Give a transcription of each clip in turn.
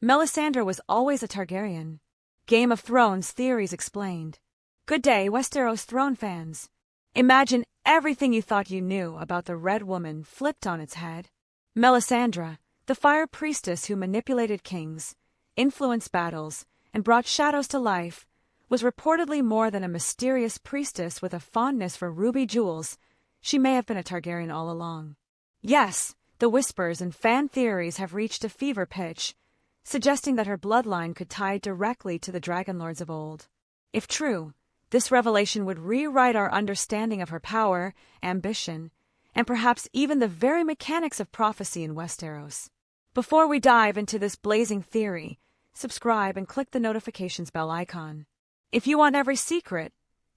Melisandre was always a Targaryen. Game of Thrones theories explained. Good day, Westeros throne fans. Imagine everything you thought you knew about the Red Woman flipped on its head. Melisandre, the fire priestess who manipulated kings, influenced battles, and brought shadows to life, was reportedly more than a mysterious priestess with a fondness for ruby jewels. She may have been a Targaryen all along. Yes, the whispers and fan theories have reached a fever pitch, suggesting that her bloodline could tie directly to the Dragonlords of old. If true, this revelation would rewrite our understanding of her power, ambition, and perhaps even the very mechanics of prophecy in Westeros. Before we dive into this blazing theory, subscribe and click the notifications bell icon. If you want every secret,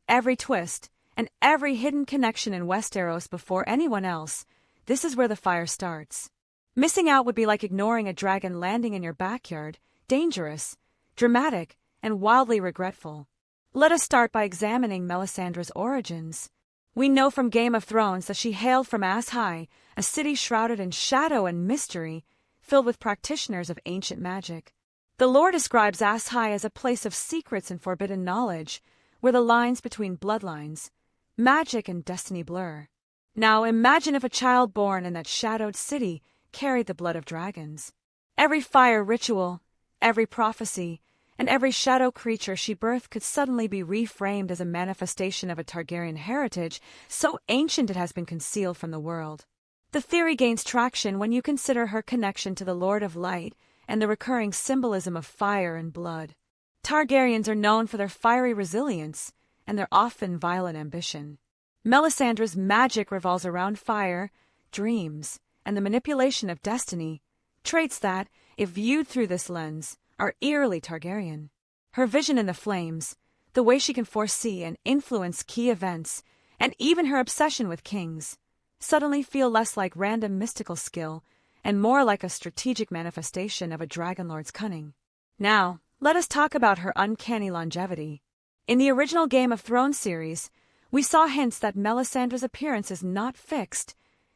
every twist, and every hidden connection in Westeros before anyone else, this is where the fire starts. Missing out would be like ignoring a dragon landing in your backyard, dangerous, dramatic, and wildly regretful. Let us start by examining Melisandre's origins. We know from Game of Thrones that she hailed from Ass High, a city shrouded in shadow and mystery, filled with practitioners of ancient magic. The lore describes Ass High as a place of secrets and forbidden knowledge, where the lines between bloodlines, magic, and destiny blur. Now imagine if a child born in that shadowed city carried the blood of dragons. Every fire ritual, every prophecy, and every shadow creature she birthed could suddenly be reframed as a manifestation of a Targaryen heritage so ancient it has been concealed from the world. The theory gains traction when you consider her connection to the Lord of Light and the recurring symbolism of fire and blood. Targaryens are known for their fiery resilience and their often violent ambition. Melisandre's magic revolves around fire, dreams, and the manipulation of destiny, traits that, if viewed through this lens, are eerily Targaryen. Her vision in the flames, the way she can foresee and influence key events, and even her obsession with kings, suddenly feel less like random mystical skill and more like a strategic manifestation of a Dragonlord's cunning. Now, let us talk about her uncanny longevity. In the original Game of Thrones series, we saw hints that Melisandre's appearance is not fixed.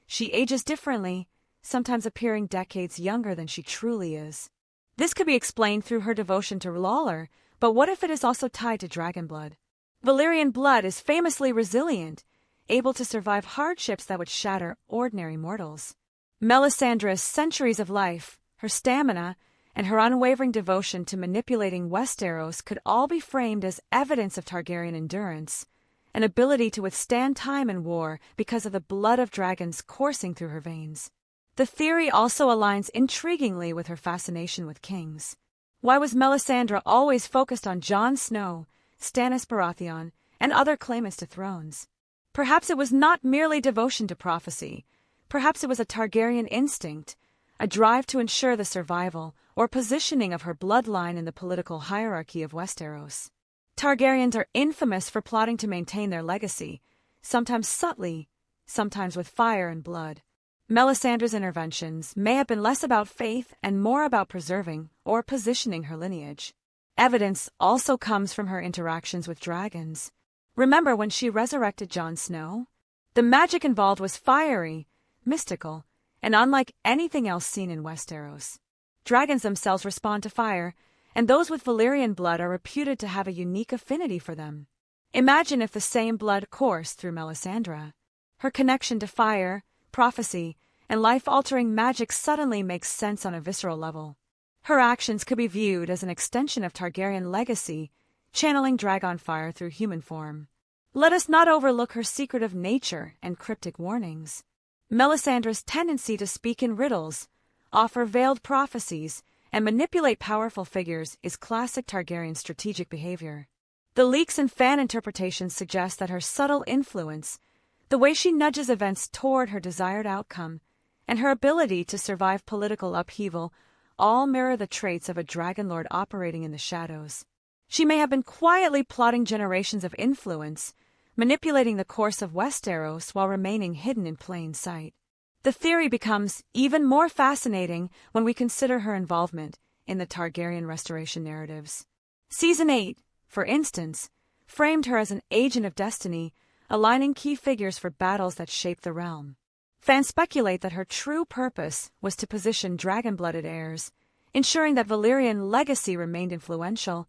She ages differently, sometimes appearing decades younger than she truly is. This could be explained through her devotion to Lawler, but what if it is also tied to dragon blood? Valyrian blood is famously resilient, able to survive hardships that would shatter ordinary mortals. Melisandre's centuries of life, her stamina, and her unwavering devotion to manipulating Westeros could all be framed as evidence of Targaryen endurance, an ability to withstand time and war because of the blood of dragons coursing through her veins. The theory also aligns intriguingly with her fascination with kings. Why was Melisandre always focused on Jon Snow, Stannis Baratheon, and other claimants to thrones? Perhaps it was not merely devotion to prophecy. Perhaps it was a Targaryen instinct, a drive to ensure the survival or positioning of her bloodline in the political hierarchy of Westeros. Targaryens are infamous for plotting to maintain their legacy, sometimes subtly, sometimes with fire and blood. Melisandre's interventions may have been less about faith and more about preserving or positioning her lineage. Evidence also comes from her interactions with dragons. Remember when she resurrected Jon Snow? The magic involved was fiery, mystical, and unlike anything else seen in Westeros. Dragons themselves respond to fire, and those with Valyrian blood are reputed to have a unique affinity for them. Imagine if the same blood coursed through Melisandre. Her connection to fire, prophecy, and life-altering magic suddenly makes sense on a visceral level. Her actions could be viewed as an extension of Targaryen legacy, channeling dragon fire through human form. Let us not overlook her secretive nature and cryptic warnings. Melisandre's tendency to speak in riddles, offer veiled prophecies, and manipulate powerful figures is classic Targaryen strategic behavior. The leaks and fan interpretations suggest that her subtle influence, the way she nudges events toward her desired outcome, and her ability to survive political upheaval all mirror the traits of a dragonlord operating in the shadows. She may have been quietly plotting generations of influence, manipulating the course of Westeros while remaining hidden in plain sight. The theory becomes even more fascinating when we consider her involvement in the Targaryen restoration narratives. Season 8, for instance, framed her as an agent of destiny, aligning key figures for battles that shaped the realm. Fans speculate that her true purpose was to position dragon-blooded heirs, ensuring that Valyrian legacy remained influential,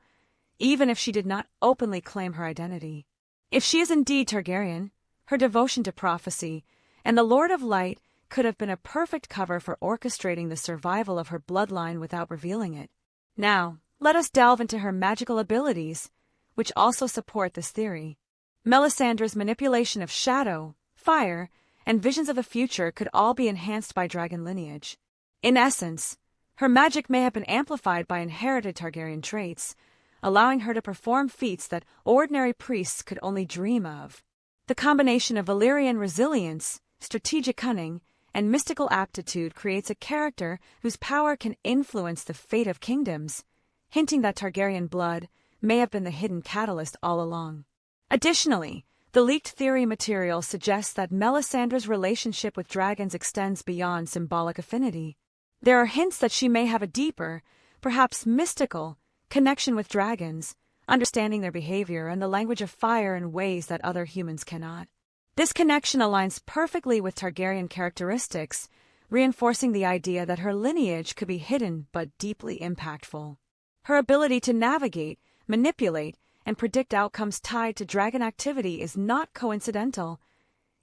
even if she did not openly claim her identity. If she is indeed Targaryen, her devotion to prophecy and the Lord of Light could have been a perfect cover for orchestrating the survival of her bloodline without revealing it. Now, let us delve into her magical abilities, which also support this theory. Melisandre's manipulation of shadow, fire, and visions of the future could all be enhanced by dragon lineage. In essence, her magic may have been amplified by inherited Targaryen traits, allowing her to perform feats that ordinary priests could only dream of. The combination of Valyrian resilience, strategic cunning, and mystical aptitude creates a character whose power can influence the fate of kingdoms, hinting that Targaryen blood may have been the hidden catalyst all along. Additionally, the leaked theory material suggests that Melisandre's relationship with dragons extends beyond symbolic affinity. There are hints that she may have a deeper, perhaps mystical, connection with dragons, understanding their behavior and the language of fire in ways that other humans cannot. This connection aligns perfectly with Targaryen characteristics, reinforcing the idea that her lineage could be hidden but deeply impactful. Her ability to navigate, manipulate, and predict outcomes tied to dragon activity is not coincidental.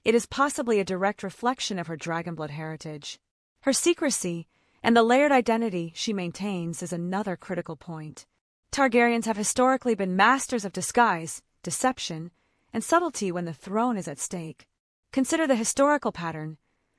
It is possibly a direct reflection of her dragonblood heritage. Her secrecy and the layered identity she maintains is another critical point. Targaryens have historically been masters of disguise, deception, and subtlety when the throne is at stake. Consider the historical pattern,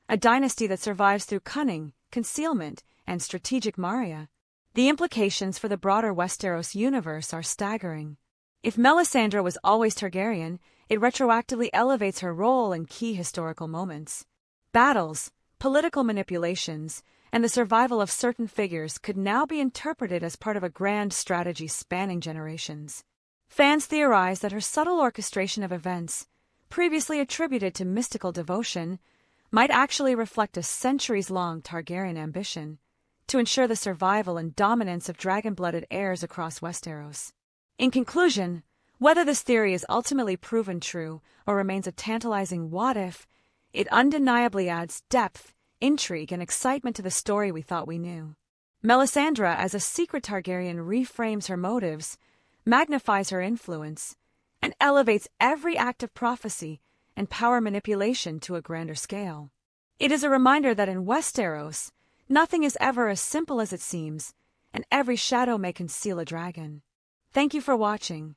a dynasty that survives through cunning, concealment, and strategic Maria. The implications for the broader Westeros universe are staggering. If Melisandre was always Targaryen, it retroactively elevates her role in key historical moments. Battles, political manipulations, and the survival of certain figures could now be interpreted as part of a grand strategy spanning generations. Fans theorize that her subtle orchestration of events, previously attributed to mystical devotion, might actually reflect a centuries-long Targaryen ambition to ensure the survival and dominance of dragon-blooded heirs across Westeros. In conclusion, whether this theory is ultimately proven true or remains a tantalizing what-if, it undeniably adds depth, intrigue, and excitement to the story we thought we knew. Melisandre, as a secret Targaryen, reframes her motives, magnifies her influence, and elevates every act of prophecy and power manipulation to a grander scale. It is a reminder that in Westeros, nothing is ever as simple as it seems, and every shadow may conceal a dragon. Thank you for watching.